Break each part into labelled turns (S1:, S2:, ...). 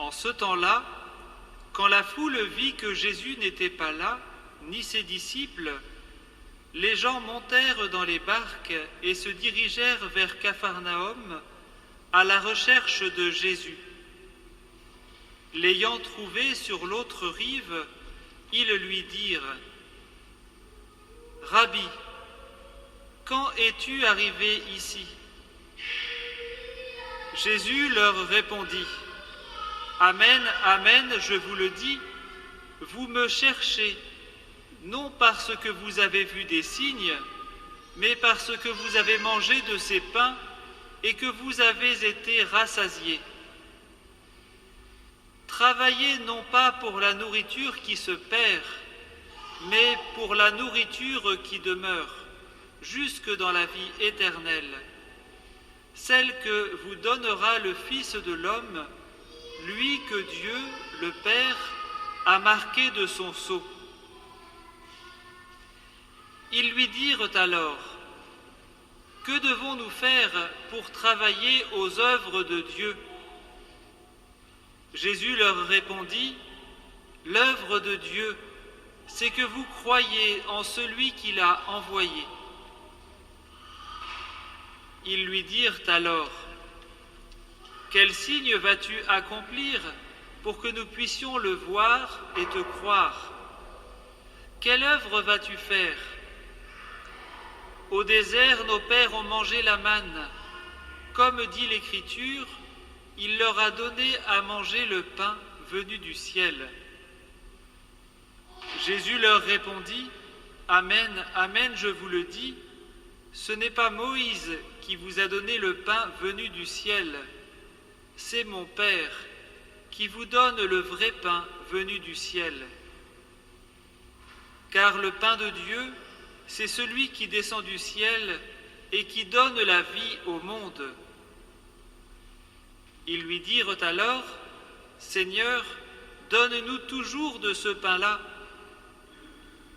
S1: En ce temps-là, quand la foule vit que Jésus n'était pas là, ni ses disciples, les gens montèrent dans les barques et se dirigèrent vers Capharnaüm à la recherche de Jésus. L'ayant trouvé sur l'autre rive, ils lui dirent : « Rabbi, quand es-tu arrivé ici ?» Jésus leur répondit : « Amen, amen, je vous le dis, vous me cherchez, non parce que vous avez vu des signes, mais parce que vous avez mangé de ces pains et que vous avez été rassasiés. Travaillez non pas pour la nourriture qui se perd, mais pour la nourriture qui demeure, jusque dans la vie éternelle, celle que vous donnera le Fils de l'homme, lui que Dieu, le Père, a marqué de son sceau. » Ils lui dirent alors : « Que devons-nous faire pour travailler aux œuvres de Dieu ?» Jésus leur répondit : « L'œuvre de Dieu, c'est que vous croyez en celui qui l'a envoyé. » Ils lui dirent alors : « Quel signe vas-tu accomplir pour que nous puissions le voir et te croire ? Quelle œuvre vas-tu faire ? Au désert, nos pères ont mangé la manne. Comme dit l'Écriture, il leur a donné à manger le pain venu du ciel. » Jésus leur répondit : « Amen, amen, je vous le dis, ce n'est pas Moïse qui vous a donné le pain venu du ciel, c'est mon Père qui vous donne le vrai pain venu du ciel. Car le pain de Dieu, c'est celui qui descend du ciel et qui donne la vie au monde. » Ils lui dirent alors : « Seigneur, donne-nous toujours de ce pain-là. »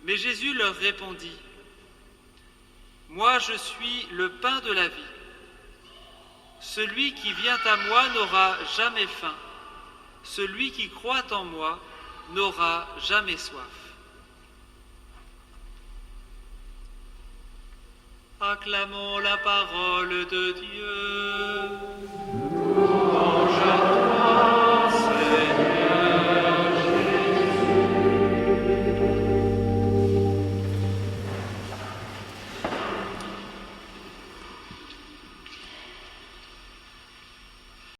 S1: Mais Jésus leur répondit : « Moi je suis le pain de la vie. Celui qui vient à moi n'aura jamais faim. Celui qui croit en moi n'aura jamais soif. » Acclamons la parole de Dieu.